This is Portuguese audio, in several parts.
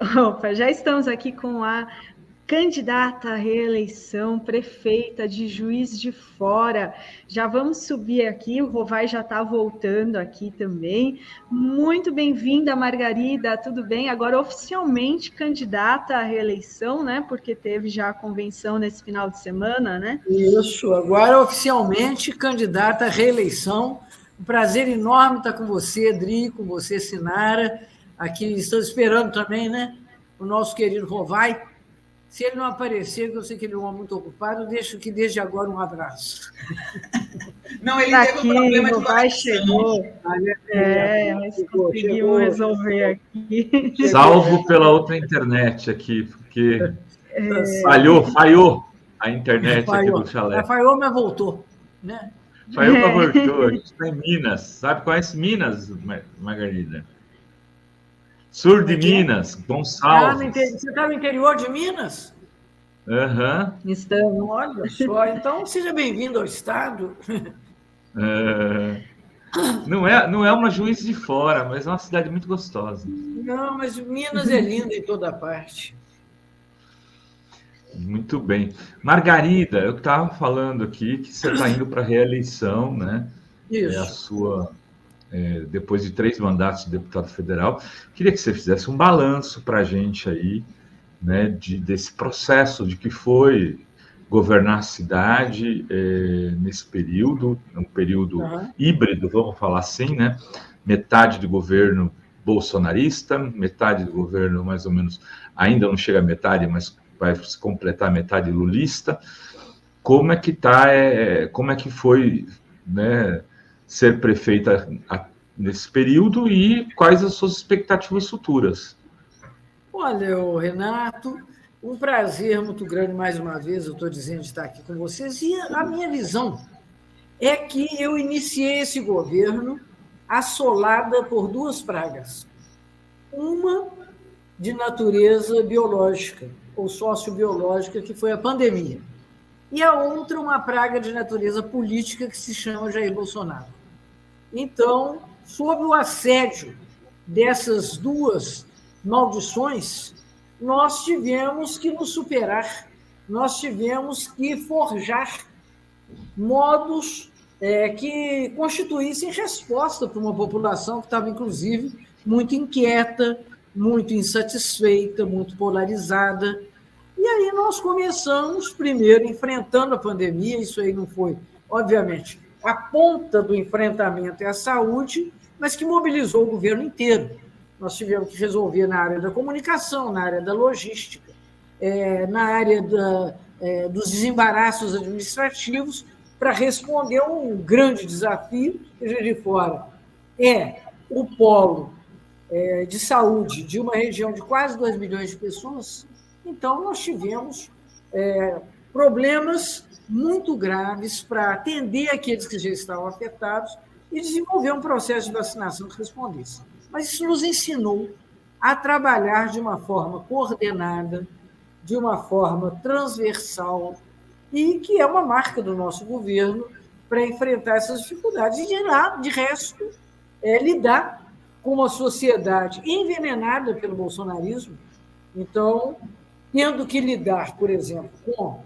Opa, já estamos aqui com a candidata à reeleição, prefeita de Juiz de Fora. Já vamos subir aqui, o Rovai já está voltando aqui também. Muito bem-vinda, Margarida, tudo bem? Agora oficialmente candidata à reeleição, né? Porque teve já a convenção nesse final de semana, né? Isso, agora oficialmente candidata à reeleição. Um prazer enorme estar com você, Adri, com você, Sinara. Aqui estamos esperando também, né? O nosso querido Rovai. Se ele não aparecer, que eu sei que ele é um homem muito ocupado, deixo aqui desde agora um abraço. Não, ele teve um problema de Rovai conexão. chegou. Mas conseguimos resolver aqui. Salvo pela outra internet aqui, porque falhou a internet aqui do chalé. Falhou, mas voltou, né? Falhou, mas voltou. A gente está em Minas. Sabe, conhece Minas, Margarida? Sul de Minas, Gonçalves. Você está no interior de Minas? Aham. Estamos. Olha só, então seja bem-vindo ao estado. Não é uma Juiz de Fora, mas é uma cidade muito gostosa. Não, mas Minas é linda em toda parte. Muito bem. Margarida, eu estava falando aqui que você está indo para a reeleição, né? Isso. É a sua... depois de 3 mandatos de deputado federal, queria que você fizesse um balanço para a gente aí, né, desse processo, de que foi governar a cidade nesse período, um período híbrido, vamos falar assim, né? Metade do governo bolsonarista, metade do governo mais ou menos, ainda não chega a metade, mas vai se completar a metade lulista. Como é que como é que foi, né, ser prefeita nesse período e quais as suas expectativas futuras? Olha, Renato, um prazer muito grande, mais uma vez, eu estou dizendo, de estar aqui com vocês, e a minha visão é que eu iniciei esse governo assolada por 2 pragas. Uma de natureza biológica, ou sociobiológica, que foi a pandemia, e a outra uma praga de natureza política que se chama Jair Bolsonaro. Então, sob o assédio dessas 2 maldições, nós tivemos que nos superar, nós tivemos que forjar modos que constituíssem resposta para uma população que estava, inclusive, muito inquieta, muito insatisfeita, muito polarizada. E aí nós começamos, primeiro, enfrentando a pandemia, isso aí não foi, obviamente, a ponta do enfrentamento é a saúde, mas que mobilizou o governo inteiro. Nós tivemos que resolver na área da comunicação, na área da logística, na área dos desembaraços administrativos, para responder a um grande desafio que Juiz de Fora é o polo de saúde de uma região de quase 2 milhões de pessoas. Então, nós tivemos problemas muito graves para atender aqueles que já estavam afetados e desenvolver um processo de vacinação que respondesse. Mas isso nos ensinou a trabalhar de uma forma coordenada, de uma forma transversal, e que é uma marca do nosso governo para enfrentar essas dificuldades. E, de resto, lidar com uma sociedade envenenada pelo bolsonarismo. Então, tendo que lidar, por exemplo, com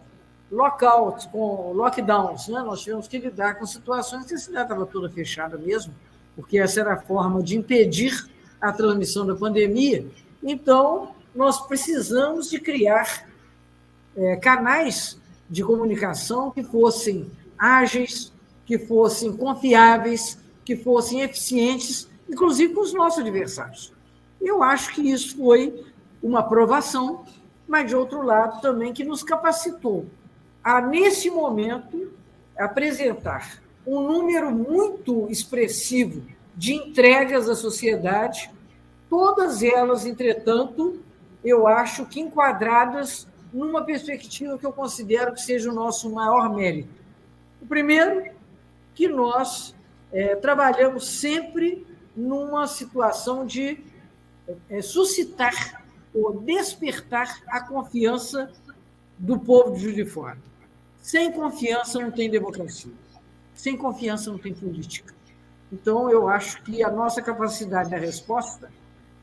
lockouts, com lockdowns, né? Nós tivemos que lidar com situações que a cidade estava toda fechada mesmo, porque essa era a forma de impedir a transmissão da pandemia. Então, nós precisamos de criar canais de comunicação que fossem ágeis, que fossem confiáveis, que fossem eficientes, inclusive com os nossos adversários. Eu acho que isso foi uma aprovação, mas, de outro lado, também que nos capacitou a, nesse momento, apresentar um número muito expressivo de entregas à sociedade, todas elas, entretanto, eu acho que enquadradas numa perspectiva que eu considero que seja o nosso maior mérito. O primeiro, que nós trabalhamos sempre numa situação de suscitar ou despertar a confiança do povo de Juiz de Fora. Sem confiança não tem democracia. Sem confiança não tem política. Então, eu acho que a nossa capacidade de resposta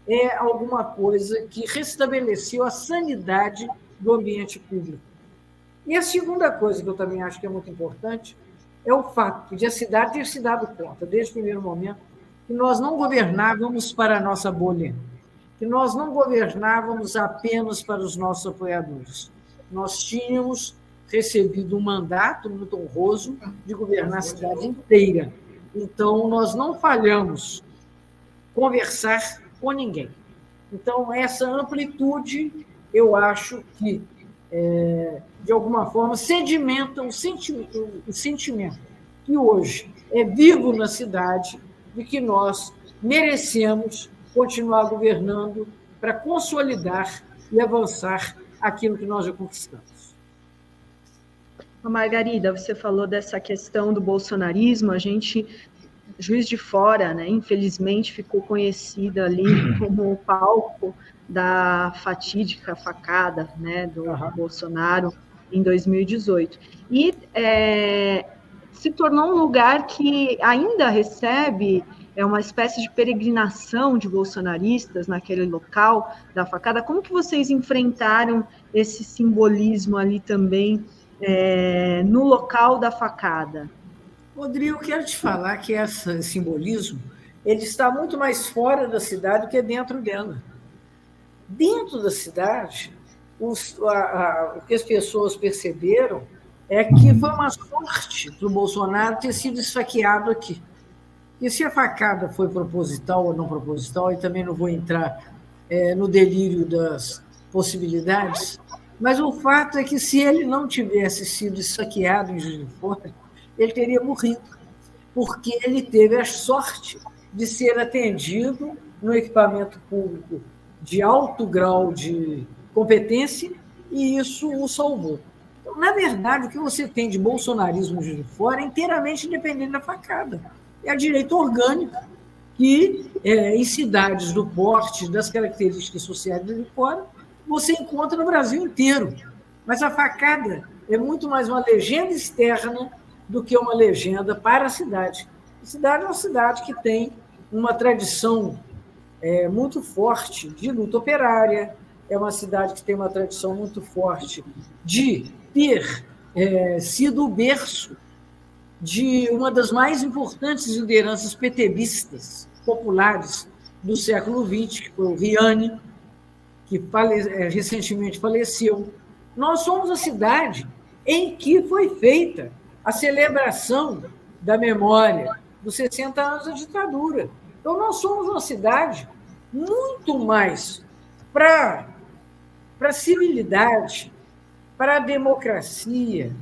é alguma coisa que restabeleceu a sanidade do ambiente público. E a segunda coisa que eu também acho que é muito importante é o fato de a cidade ter se dado conta, desde o primeiro momento, que nós não governávamos para a nossa bolha, que nós não governávamos apenas para os nossos apoiadores. Nós tínhamos recebido um mandato muito honroso de governar a cidade inteira. Então, nós não falhamos conversar com ninguém. Então, essa amplitude, eu acho que, de alguma forma, sedimenta o sentimento que hoje é vivo na cidade de que nós merecemos continuar governando para consolidar e avançar aquilo que nós já conquistamos. Margarida, você falou dessa questão do bolsonarismo, a gente, Juiz de Fora, né, infelizmente ficou conhecida ali como o palco da fatídica facada, né, do Bolsonaro em 2018. E se tornou um lugar que ainda recebe uma espécie de peregrinação de bolsonaristas naquele local da facada. Como que vocês enfrentaram esse simbolismo ali também no local da facada? Rodrigo, eu quero te falar que esse simbolismo ele está muito mais fora da cidade do que dentro dela. Dentro da cidade, o que as pessoas perceberam é que foi uma sorte para o Bolsonaro ter sido esfaqueado aqui. E se a facada foi proposital ou não proposital, e também não vou entrar no delírio das possibilidades, mas o fato é que se ele não tivesse sido esfaqueado em Juiz de Fora, ele teria morrido, porque ele teve a sorte de ser atendido no equipamento público de alto grau de competência, e isso o salvou. Então, na verdade, o que você tem de bolsonarismo de fora é inteiramente independente da facada. É a direita orgânica, que em cidades do porte, das características sociais de fora, você encontra no Brasil inteiro. Mas a facada é muito mais uma legenda externa do que uma legenda para a cidade. A cidade é uma cidade que tem uma tradição muito forte de luta operária, é uma cidade que tem uma tradição muito forte de ter sido o berço de uma das mais importantes lideranças petebistas populares do século XX, que foi o Riani, que recentemente faleceu. Nós somos a cidade em que foi feita a celebração da memória dos 60 anos da ditadura. Então, nós somos uma cidade muito mais para a civilidade, para a democracia,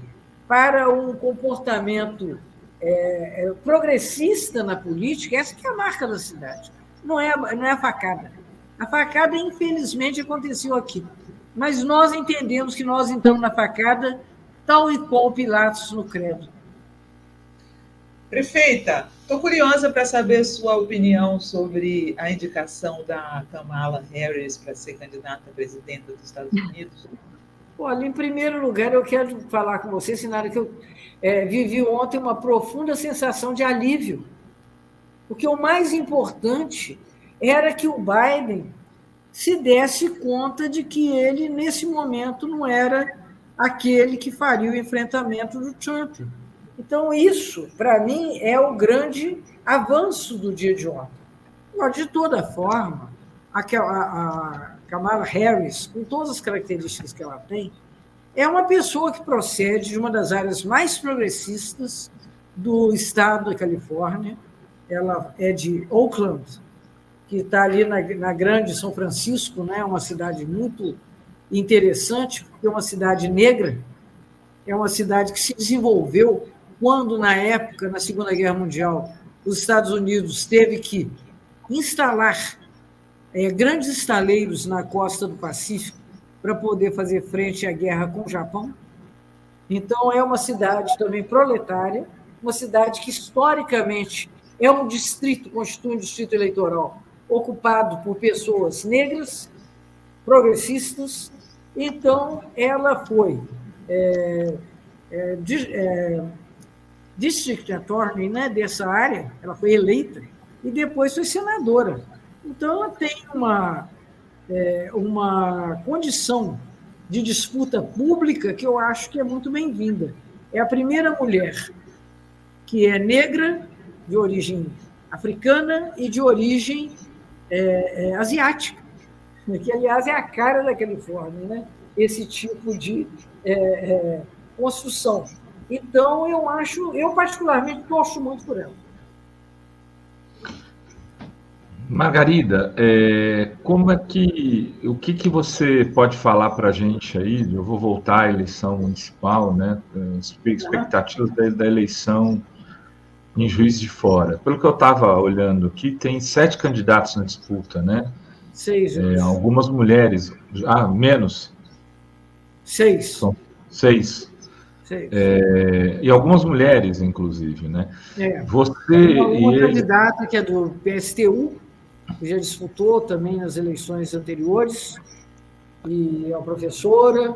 para um comportamento progressista na política. Essa que é a marca da cidade, não é a facada. A facada, infelizmente, aconteceu aqui, mas nós entendemos que nós entramos na facada tal e qual Pilatos no credo. Prefeita, estou curiosa para saber sua opinião sobre a indicação da Kamala Harris para ser candidata a presidenta dos Estados Unidos. Olha, em primeiro lugar, eu quero falar com você, Sinara, que eu vivi ontem uma profunda sensação de alívio, porque o mais importante era que o Biden se desse conta de que ele, nesse momento, não era aquele que faria o enfrentamento do Trump. Então, isso, para mim, é o grande avanço do dia de ontem. Mas, de toda forma, a Kamala Harris, com todas as características que ela tem, é uma pessoa que procede de uma das áreas mais progressistas do estado da Califórnia. Ela é de Oakland, que está ali na grande São Francisco, né? Uma cidade muito interessante, porque é uma cidade negra, é uma cidade que se desenvolveu quando, na época, na Segunda Guerra Mundial, os Estados Unidos teve que instalar grandes estaleiros na costa do Pacífico para poder fazer frente à guerra com o Japão. Então, é uma cidade também proletária, uma cidade que, historicamente, é um distrito, constitui um distrito eleitoral ocupado por pessoas negras, progressistas. Então, ela foi district attorney, né, dessa área, ela foi eleita, e depois foi senadora. Então, ela tem uma condição de disputa pública que eu acho que é muito bem-vinda. É a primeira mulher que é negra, de origem africana e de origem asiática, que, aliás, é a cara da Califórnia, né? Esse tipo de construção. Então, eu particularmente gosto muito por ela. Margarida, o que você pode falar para a gente aí? Eu vou voltar à eleição municipal, né? Expectativas da eleição em Juiz de Fora. Pelo que eu estava olhando aqui, tem 7 candidatos na disputa, né? 6. Algumas mulheres, menos. 6. São 6. E algumas mulheres, inclusive, né? Você uma candidata que é do PSTU, que já disputou também nas eleições anteriores, e a professora,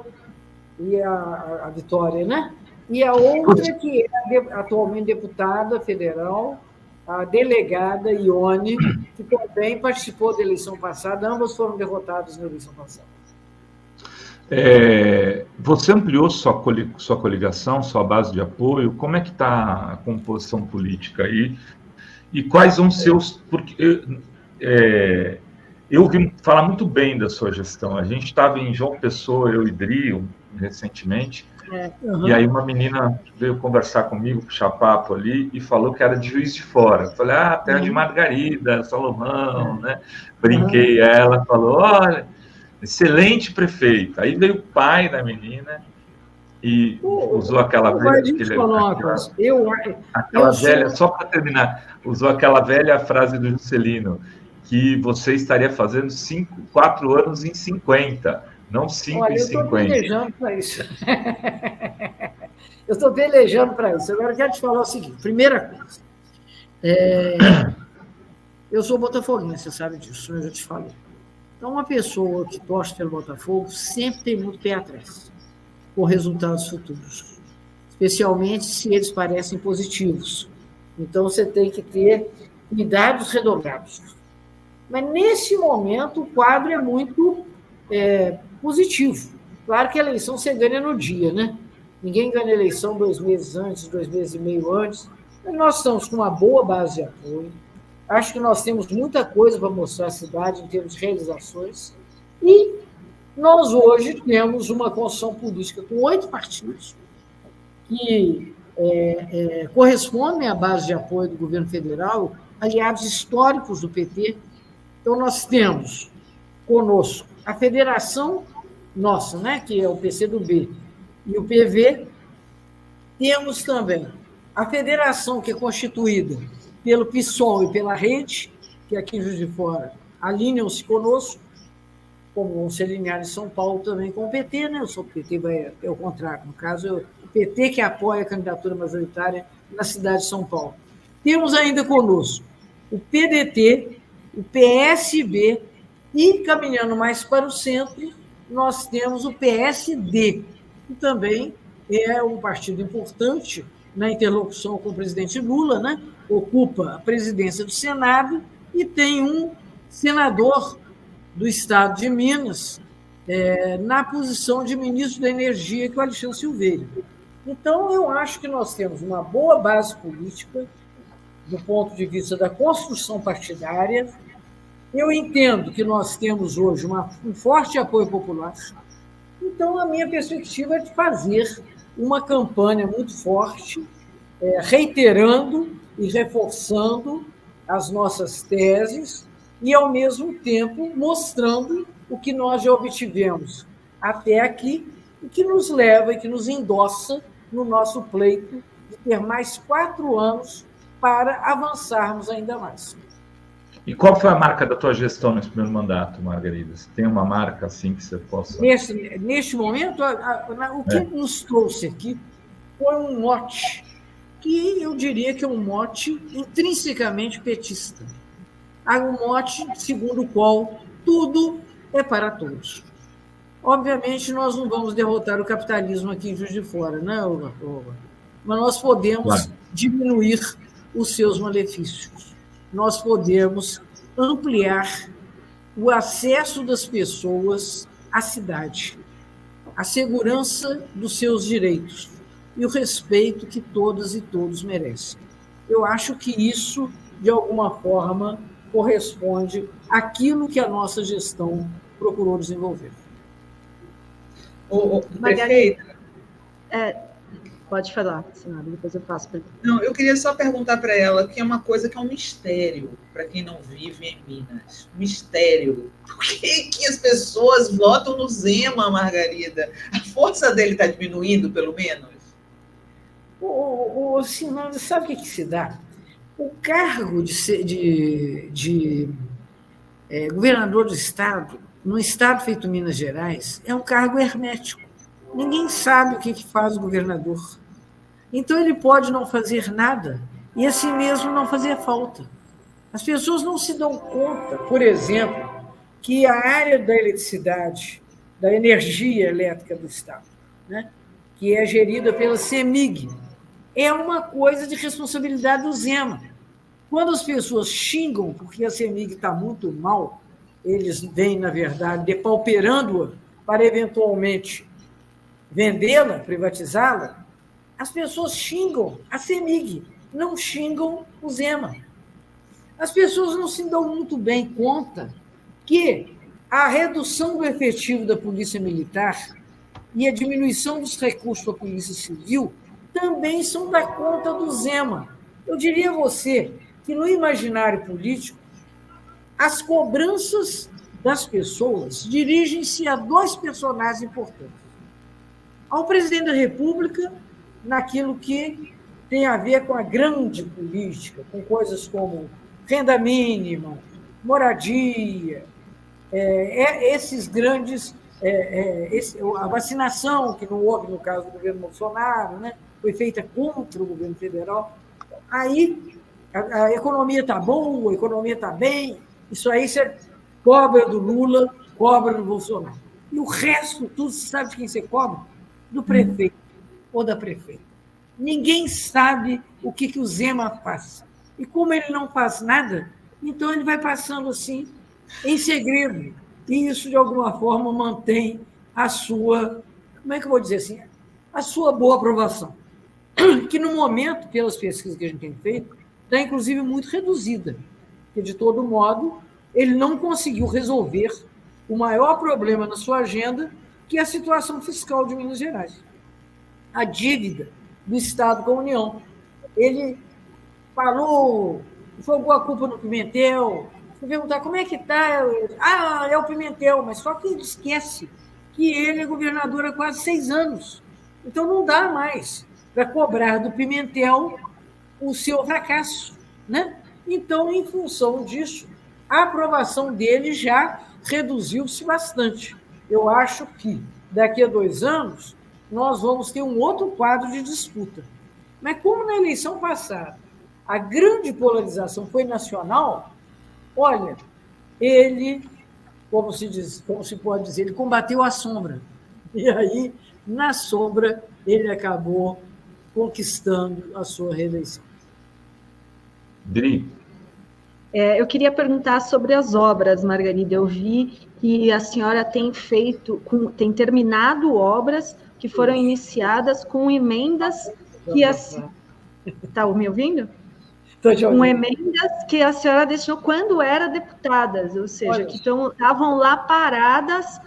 e a Vitória, né? E a outra que é atualmente deputada federal, a delegada Ione, que também participou da eleição passada, ambas foram derrotadas na eleição passada. Você ampliou sua coligação, sua base de apoio? Como é que está a composição política aí? E quais são seus... Porque eu ouvi falar muito bem da sua gestão. A gente estava em João Pessoa, eu e Dri, recentemente, e aí uma menina veio conversar comigo, puxar papo ali, e falou que era de Juiz de Fora. Eu falei, terra de Margarida, Salomão, né? Brinquei, ela falou, olha, excelente prefeito. Aí veio o pai da menina e usou aquela velha, só para terminar, usou aquela velha frase do Juscelino, que você estaria fazendo 4 anos em 50, não 5 em 50. Eu estou pelejando para isso. Eu estou pelejando para isso. Agora, eu quero te falar o seguinte. Primeira coisa, eu sou botafoguense, você sabe disso, eu já te falei. Então, uma pessoa que torce pelo Botafogo sempre tem muito pé atrás com resultados futuros, especialmente se eles parecem positivos. Então, você tem que ter cuidados redobrados. Mas, nesse momento, o quadro é muito positivo. Claro que a eleição você ganha no dia, né? Ninguém ganha a eleição 2 meses antes, 2 meses e meio antes. Mas nós estamos com uma boa base de apoio. Acho que nós temos muita coisa para mostrar à cidade em termos de realizações. E nós hoje temos uma construção política com 8 partidos que correspondem à base de apoio do governo federal, aliados históricos do PT. Então, nós temos conosco a federação nossa, né, que é o PCdoB e o PV. Temos também a federação, que é constituída pelo PSOL e pela Rede, que aqui em Juiz de Fora alinham-se conosco, como vão se alinhar em São Paulo também com o PT, né? O PT é o contrário, no caso, o PT que apoia a candidatura majoritária na cidade de São Paulo. Temos ainda conosco o PDT, o PSB e, caminhando mais para o centro, nós temos o PSD, que também é um partido importante na interlocução com o presidente Lula, né? Ocupa a presidência do Senado e tem um senador do estado de Minas na posição de ministro da Energia, que é o Alexandre Silveira. Então, eu acho que nós temos uma boa base política do ponto de vista da construção partidária. Eu entendo que nós temos hoje um forte apoio popular. Então, a minha perspectiva é de fazer uma campanha muito forte, reiterando e reforçando as nossas teses e, ao mesmo tempo, mostrando o que nós já obtivemos até aqui e que nos leva e que nos endossa no nosso pleito de ter mais 4 anos para avançarmos ainda mais. E qual foi a marca da tua gestão nesse primeiro mandato, Margarida? Você tem uma marca assim que você possa... Neste momento, o que nos trouxe aqui foi um mote, que eu diria que é um mote intrinsecamente petista. Há um mote segundo o qual tudo é para todos. Obviamente, nós não vamos derrotar o capitalismo aqui em Juiz de Fora, né, Olga? Mas nós podemos diminuir os seus malefícios. Nós podemos ampliar o acesso das pessoas à cidade, a segurança dos seus direitos e o respeito que todas e todos merecem. Eu acho que isso, de alguma forma, corresponde àquilo que a nossa gestão procurou desenvolver. Prefeita, pode falar, senhora, depois eu faço. Não, eu queria só perguntar para ela, que é uma coisa que é um mistério para quem não vive em Minas. Mistério. Por que as pessoas votam no Zema, Margarida? A força dele está diminuindo, pelo menos? Sinônimo, sabe o que se dá? O cargo de governador do Estado, num Estado feito Minas Gerais, é um cargo hermético. Ninguém sabe o que faz o governador. Então, ele pode não fazer nada e, assim mesmo, não fazer falta. As pessoas não se dão conta, por exemplo, que a área da eletricidade, da energia elétrica do Estado, né, que é gerida pela CEMIG, é uma coisa de responsabilidade do Zema. Quando as pessoas xingam porque a CEMIG está muito mal, eles vêm, na verdade, depauperando-a para, eventualmente, vendê-la, privatizá-la, as pessoas xingam a CEMIG, não xingam o Zema. As pessoas não se dão muito bem conta que a redução do efetivo da Polícia Militar e a diminuição dos recursos para a Polícia Civil também são da conta do Zema. Eu diria a você que, no imaginário político, as cobranças das pessoas dirigem-se a dois personagens importantes. Ao presidente da República, naquilo que tem a ver com a grande política, com coisas como renda mínima, moradia, esses grandes... a vacinação, que não houve no caso do governo Bolsonaro, né, foi feita contra o governo federal. Aí a economia está boa, a economia está bem, isso aí você cobra do Lula, cobra do Bolsonaro. E o resto, tudo, você sabe de quem você cobra? Do prefeito ou da prefeita. Ninguém sabe o que o Zema faz. E como ele não faz nada, então ele vai passando assim, em segredo. E isso, de alguma forma, mantém a sua, como é que eu vou dizer assim, a sua boa aprovação. Que, no momento, pelas pesquisas que a gente tem feito, está, inclusive, muito reduzida. Porque, de todo modo, ele não conseguiu resolver o maior problema na sua agenda, que é a situação fiscal de Minas Gerais. A dívida do Estado com a União. Ele falou, jogou a culpa no Pimentel, foi perguntar como é que está. É o Pimentel, mas só que ele esquece que ele é governador há quase 6 anos. Então, não dá mais para cobrar do Pimentel o seu fracasso, né? Então, em função disso, a aprovação dele já reduziu-se bastante. Eu acho que, daqui a 2 anos, nós vamos ter um outro quadro de disputa. Mas, como na eleição passada a grande polarização foi nacional, olha, ele, como se pode dizer, ele combateu a sombra. E aí, na sombra, ele acabou conquistando a sua reeleição. Dri. Eu queria perguntar sobre as obras, Margarida. Eu vi que a senhora tem terminado obras que foram iniciadas com emendas que Está me ouvindo? Com emendas que a senhora deixou quando era deputada, ou seja, que estavam lá paradas,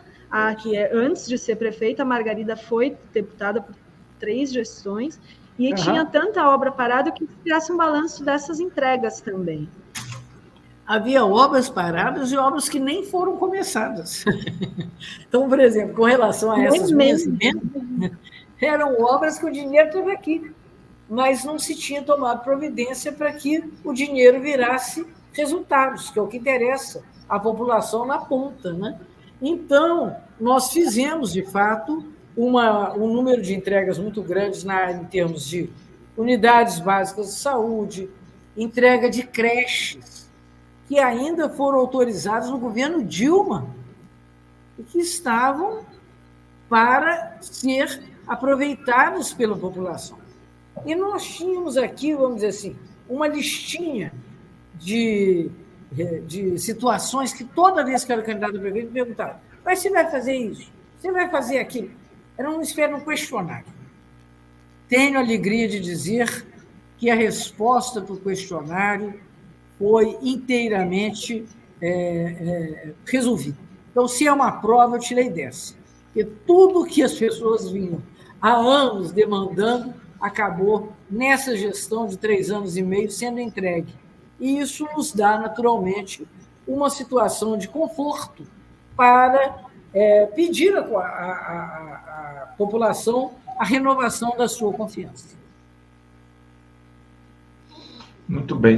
antes de ser prefeita, a Margarida foi deputada por 3 gestões, e tinha tanta obra parada que fizesse um balanço dessas entregas também. Havia obras paradas e obras que nem foram começadas. Então, por exemplo, com relação a essas minhas emendas, eram obras que o dinheiro estava aqui, mas não se tinha tomado providência para que o dinheiro virasse resultados, que é o que interessa à população na ponta, né? Então, nós fizemos, de fato, um número de entregas muito grandes em termos de unidades básicas de saúde, entrega de creches, que ainda foram autorizadas no governo Dilma e que estavam para ser aproveitados pela população. E nós tínhamos aqui, vamos dizer assim, uma listinha de de situações que toda vez que eu era candidato a prefeito, me perguntavam: mas você vai fazer isso? Você vai fazer aquilo? Era uma espécie de um questionário. Tenho a alegria de dizer que a resposta para o questionário foi inteiramente resolvida. Então, se é uma prova, eu tirei 10. Porque tudo que as pessoas vinham há anos demandando acabou, nessa gestão de 3 anos e meio, sendo entregue. E isso nos dá, naturalmente, uma situação de conforto para pedir à população a renovação da sua confiança. Muito bem.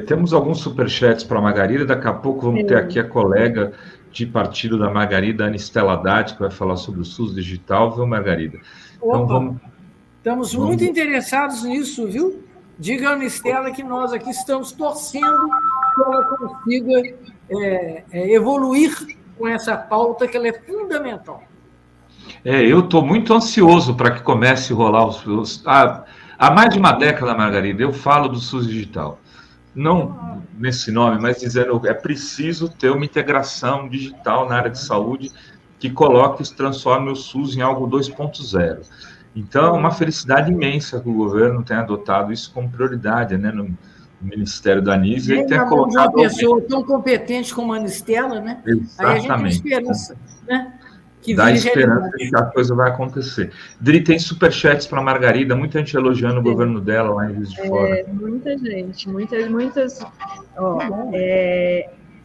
Temos alguns superchats para a Margarida. Daqui a pouco vamos ter aqui a colega de partido da Margarida, Ana Estela Haddad, que vai falar sobre o SUS digital, viu, Margarida? Então, estamos muito interessados nisso, viu? Diga a Ana Estela que nós aqui estamos torcendo que ela consiga evoluir com essa pauta, que ela é fundamental. Eu estou muito ansioso para que comece a rolar há mais de uma década, Margarida, eu falo do SUS digital. Não nesse nome, mas dizendo que é preciso ter uma integração digital na área de saúde que coloque e transforme o SUS em algo 2.0. Então, é uma felicidade imensa que o governo tenha adotado isso como prioridade, né, no Ministério da Anísia, e tenha colocado uma pessoa tão competente como a Ana Estela, né? Exatamente. Aí a gente tem esperança, né? Dá esperança de que a coisa vai acontecer. Dri, tem superchats para a Margarida, muita gente elogiando o governo dela lá em Juiz de Fora. Muita gente, muitas.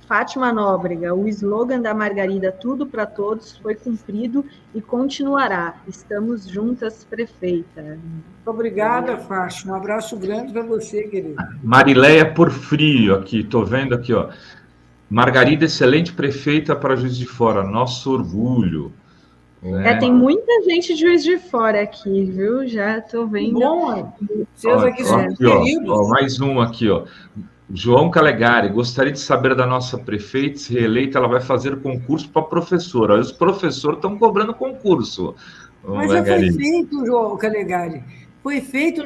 Fátima Nóbrega, o slogan da Margarida, tudo para todos, foi cumprido e continuará. Estamos juntas, prefeita. Muito obrigada, Fátima. Um abraço grande para você, querida. Marileia Porfrio, aqui, estou vendo aqui, ó. Margarida, excelente prefeita para Juiz de Fora, nosso orgulho. Tem muita gente de Juiz de Fora aqui, viu? Já estou vendo. Bom, vocês aqui são queridos. Mais um aqui, ó. João Calegari, gostaria de saber da nossa prefeita, se reeleita, ela vai fazer concurso para professora. Os professores estão cobrando concurso. Mas já foi feito, João Calegari. Foi feito,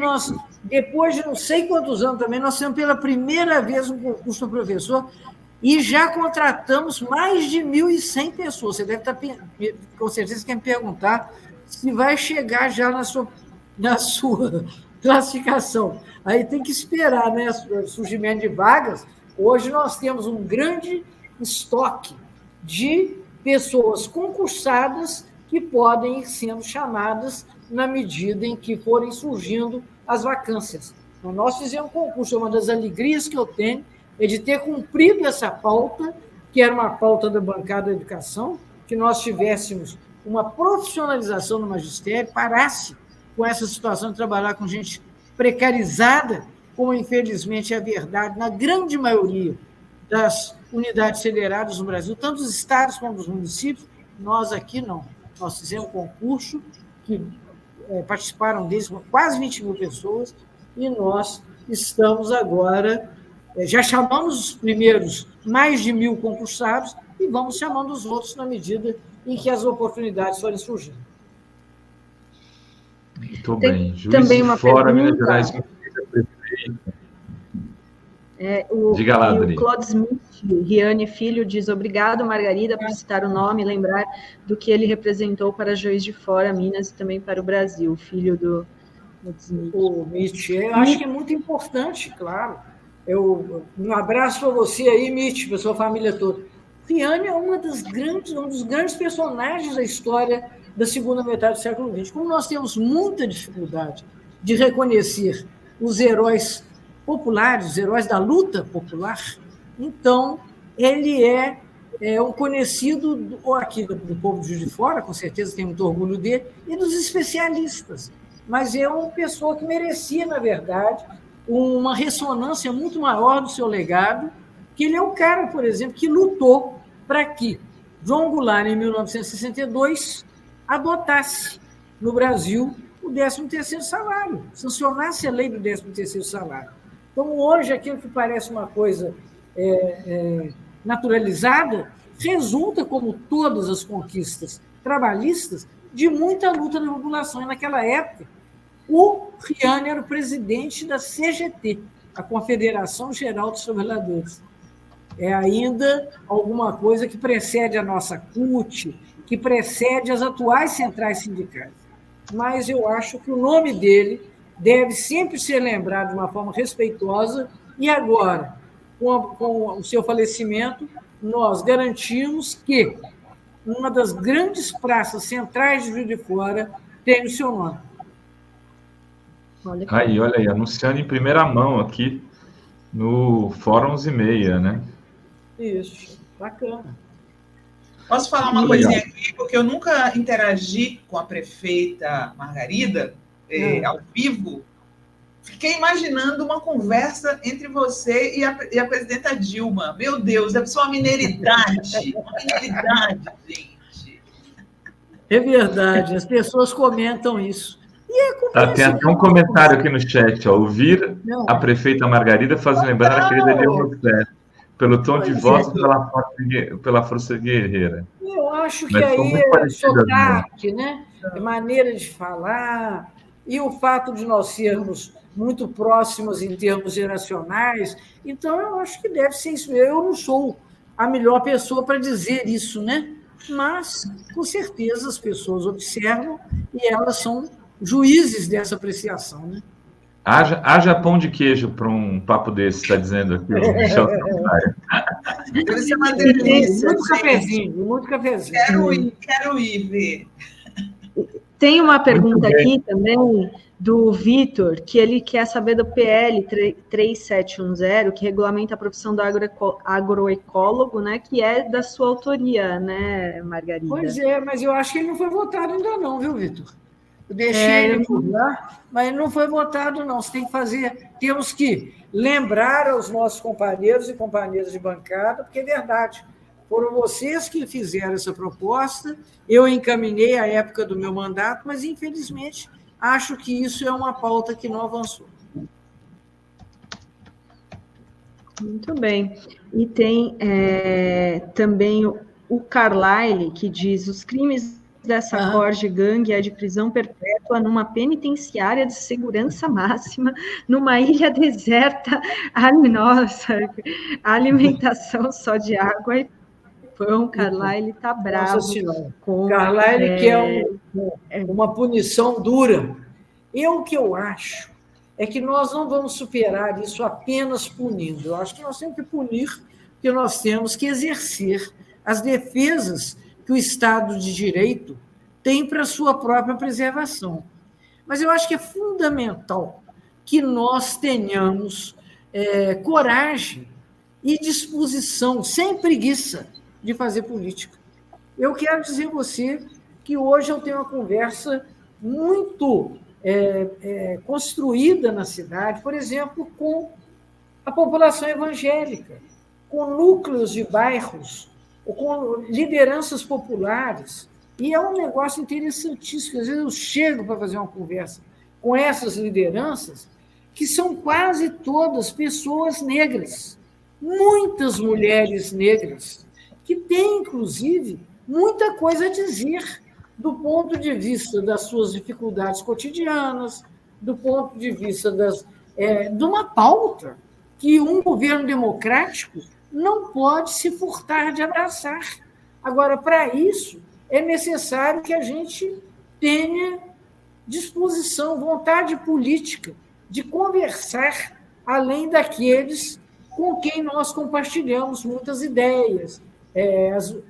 depois de não sei quantos anos também, nós temos pela primeira vez um concurso para professor e já contratamos mais de 1.100 pessoas. Você deve estar, com certeza, quer me perguntar se vai chegar já na sua classificação. Aí tem que esperar, né, o surgimento de vagas. Hoje nós temos um grande estoque de pessoas concursadas que podem ir sendo chamadas na medida em que forem surgindo as vacâncias. Então, nós fizemos um concurso. Uma das alegrias que eu tenho é de ter cumprido essa pauta, que era uma pauta da bancada da educação, que nós tivéssemos uma profissionalização no magistério, parasse com essa situação de trabalhar com gente precarizada, como infelizmente é a verdade na grande maioria das unidades federadas no Brasil, tanto dos estados como dos municípios. Nós aqui não. Nós fizemos um concurso que participaram deles quase 20 mil pessoas e nós estamos agora, já chamamos os primeiros mais de 1.000 concursados e vamos chamando os outros na medida em que as oportunidades forem surgindo. Muito bem. Juiz também de Fora, Minas Gerais, Diga lá, Adri. O Claude Smith, Riane Filho, diz: obrigado, Margarida, por citar o nome e lembrar do que ele representou para Juiz de Fora, Minas e também para o Brasil, filho do Smith. O Mitch, eu acho que é muito importante, claro. Um abraço para você aí, Mitch, para a sua família toda. Riane é um dos grandes personagens da história da segunda metade do século XX. Como nós temos muita dificuldade de reconhecer os heróis populares, os heróis da luta popular, então ele é um conhecido aqui do povo de Juiz de Fora, com certeza tem muito orgulho dele, e dos especialistas. Mas é uma pessoa que merecia, na verdade, uma ressonância muito maior do seu legado, que ele é o cara, por exemplo, que lutou para que João Goulart, em 1962, adotasse no Brasil o 13º salário, sancionasse a lei do 13º salário. Então, hoje, aquilo que parece uma coisa naturalizada, resulta, como todas as conquistas trabalhistas, de muita luta da população. E, naquela época, o Riane era o presidente da CGT, a Confederação Geral dos Trabalhadores. É ainda alguma coisa que precede a nossa CUT, que precede as atuais centrais sindicais. Mas eu acho que o nome dele deve sempre ser lembrado de uma forma respeitosa, e agora, com o seu falecimento, nós garantimos que uma das grandes praças centrais de Juiz de Fora tem o seu nome. Olha aí, anunciando em primeira mão aqui no Fórum 11h30, né? Isso, bacana. Posso falar uma coisinha aqui, porque eu nunca interagi com a prefeita Margarida ao vivo. Fiquei imaginando uma conversa entre você e a presidenta Dilma. Meu Deus, deve ser uma mineiridade. Uma mineiridade, gente. É verdade, as pessoas comentam isso. Tem até um comentário aqui no chat. Ó. Ouvir a prefeita Margarida faz lembrar a querida Dilma Rousseff, pelo tom de voz e pela força guerreira. Eu acho que aí é sotaque, né? Maneira de falar, e o fato de nós sermos muito próximos em termos geracionais. Então, eu acho que deve ser isso. Eu não sou a melhor pessoa para dizer isso, né? Mas, com certeza, as pessoas observam e elas são juízes dessa apreciação, né? Haja pão de queijo para um papo desse, está dizendo aqui o Michel Sampaio. Deve ser uma delícia. Muito cafezinho. Quero ir ver. Tem uma pergunta aqui também do Vitor, que ele quer saber do PL 3710, que regulamenta a profissão do agroecólogo, né, que é da sua autoria, né, Margarida? Pois é, mas eu acho que ele não foi votado ainda não, viu, Vitor? Eu deixei ele por lá, mas ele não foi votado, não. Você tem que fazer... Temos que lembrar aos nossos companheiros e companheiras de bancada, porque é verdade, foram vocês que fizeram essa proposta, eu encaminhei à época do meu mandato, mas, infelizmente, acho que isso é uma pauta que não avançou. Muito bem. E tem também o Carlyle, que diz: os crimes dessa corte gangue é de prisão perpétua numa penitenciária de segurança máxima, numa ilha deserta. Nossa, alimentação só de água e pão. Carlyle está bravo. Com Carlyle quer uma punição dura. O que eu acho é que nós não vamos superar isso apenas punindo. Eu acho que nós temos que punir, porque nós temos que exercer as defesas que o Estado de Direito tem para a sua própria preservação. Mas eu acho que é fundamental que nós tenhamos coragem e disposição, sem preguiça, de fazer política. Eu quero dizer a você que hoje eu tenho uma conversa muito construída na cidade, por exemplo, com a população evangélica, com núcleos de bairros, com lideranças populares, e é um negócio interessantíssimo. Às vezes eu chego para fazer uma conversa com essas lideranças, que são quase todas pessoas negras, muitas mulheres negras, que têm, inclusive, muita coisa a dizer do ponto de vista das suas dificuldades cotidianas, do ponto de vista de uma pauta que um governo democrático não pode se furtar de abraçar. Agora, para isso, é necessário que a gente tenha disposição, vontade política de conversar além daqueles com quem nós compartilhamos muitas ideias,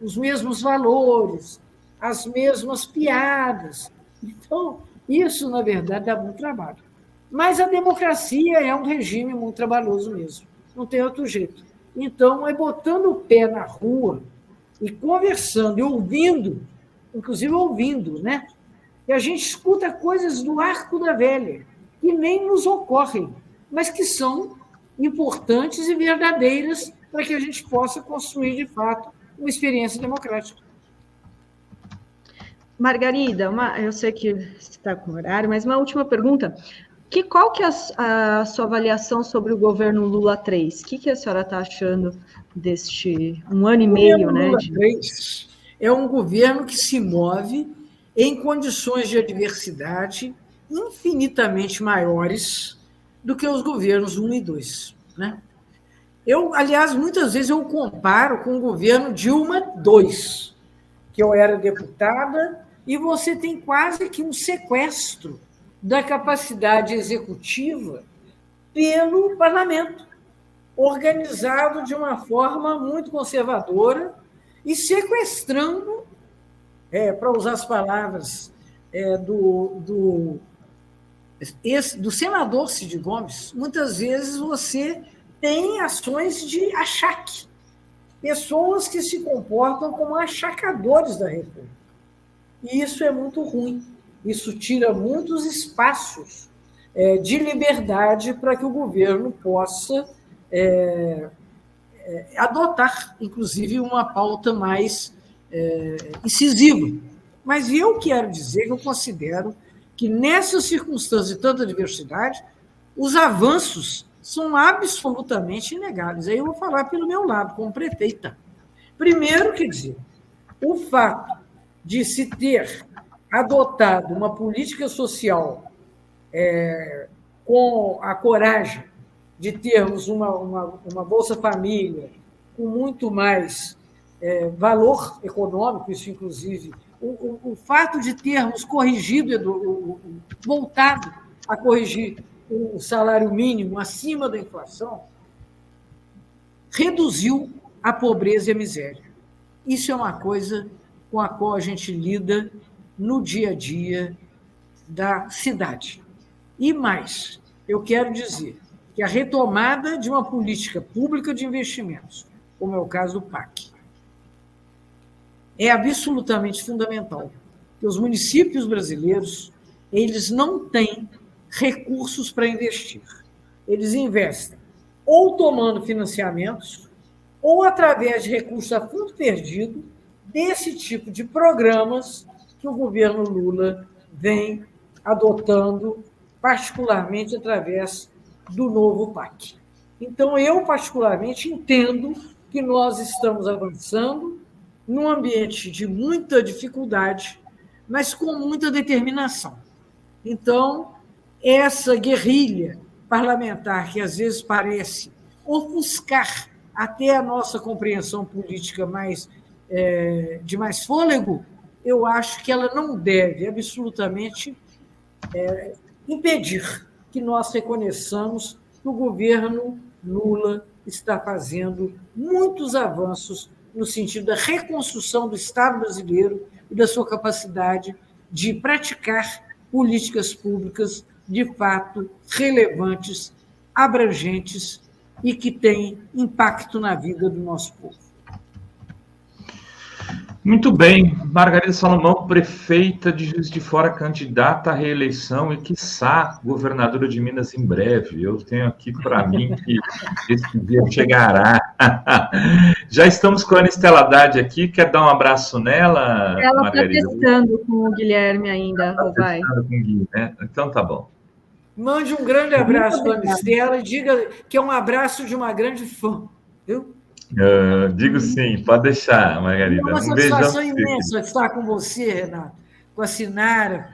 os mesmos valores, as mesmas piadas. Então, isso, na verdade, dá muito trabalho. Mas a democracia é um regime muito trabalhoso mesmo, não tem outro jeito. Então, é botando o pé na rua e conversando e ouvindo, inclusive ouvindo, né? E a gente escuta coisas do arco da velha, que nem nos ocorrem, mas que são importantes e verdadeiras para que a gente possa construir, de fato, uma experiência democrática. Margarida, eu sei que você está com horário, mas uma última pergunta. Qual que é a sua avaliação sobre o governo Lula 3? O que a senhora está achando deste 1 ano e meio? Lula 3 é um governo que se move em condições de adversidade infinitamente maiores do que os governos 1 e 2. Né? Aliás, muitas vezes eu comparo com o governo Dilma II, que eu era deputada, e você tem quase que um sequestro da capacidade executiva pelo parlamento, organizado de uma forma muito conservadora e sequestrando, para usar as palavras do senador Cid Gomes, muitas vezes você tem ações de achaque, pessoas que se comportam como achacadores da República. E isso é muito ruim. Isso tira muitos espaços de liberdade para que o governo possa adotar, inclusive, uma pauta mais incisiva. Mas eu quero dizer que eu considero que, nessa circunstância de tanta diversidade, os avanços são absolutamente inegáveis. Aí eu vou falar pelo meu lado, como prefeita. Primeiro, quer dizer, o fato de se ter adotado uma política social com a coragem de termos uma Bolsa Família com muito mais valor econômico, isso, inclusive, o fato de termos corrigido, voltado a corrigir o salário mínimo acima da inflação, reduziu a pobreza e a miséria. Isso é uma coisa com a qual a gente lida no dia a dia da cidade. E mais, eu quero dizer que a retomada de uma política pública de investimentos, como é o caso do PAC, é absolutamente fundamental, porque os municípios brasileiros, eles não têm recursos para investir. Eles investem ou tomando financiamentos ou através de recursos a fundo perdido desse tipo de programas que o governo Lula vem adotando, particularmente através do novo PAC. Então, eu, particularmente, entendo que nós estamos avançando num ambiente de muita dificuldade, mas com muita determinação. Então, essa guerrilha parlamentar, que às vezes parece ofuscar até a nossa compreensão política de mais fôlego, eu acho que ela não deve absolutamente impedir que nós reconheçamos que o governo Lula está fazendo muitos avanços no sentido da reconstrução do Estado brasileiro e da sua capacidade de praticar políticas públicas de fato relevantes, abrangentes e que têm impacto na vida do nosso povo. Muito bem. Margarida Salomão, prefeita de Juiz de Fora, candidata à reeleição e, quiçá, governadora de Minas em breve. Eu tenho aqui para mim que esse dia chegará. Já estamos com a Ana Estela Haddad aqui. Quer dar um abraço nela, Ela Margarida? está testando com o Guilherme ainda, Rovai. Né? Então tá bom. Mande um grande abraço para a Ana Estela e diga que é um abraço de uma grande fã. Viu? Digo sim, pode deixar, Margarida. É uma satisfação imensa estar com você, Renato, com a Sinara,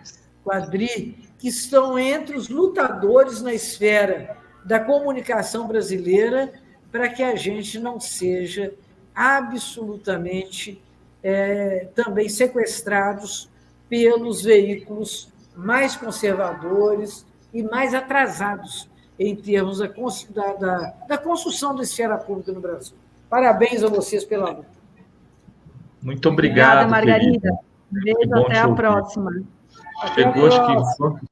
com a Adri, que estão entre os lutadores na esfera da comunicação brasileira para que a gente não seja absolutamente também sequestrados pelos veículos mais conservadores e mais atrasados em termos da construção da esfera pública no Brasil. Parabéns a vocês pela luta. Muito obrigado, Obrigada, Margarida. Querida. Beijo, até a próxima. Chegou, acho que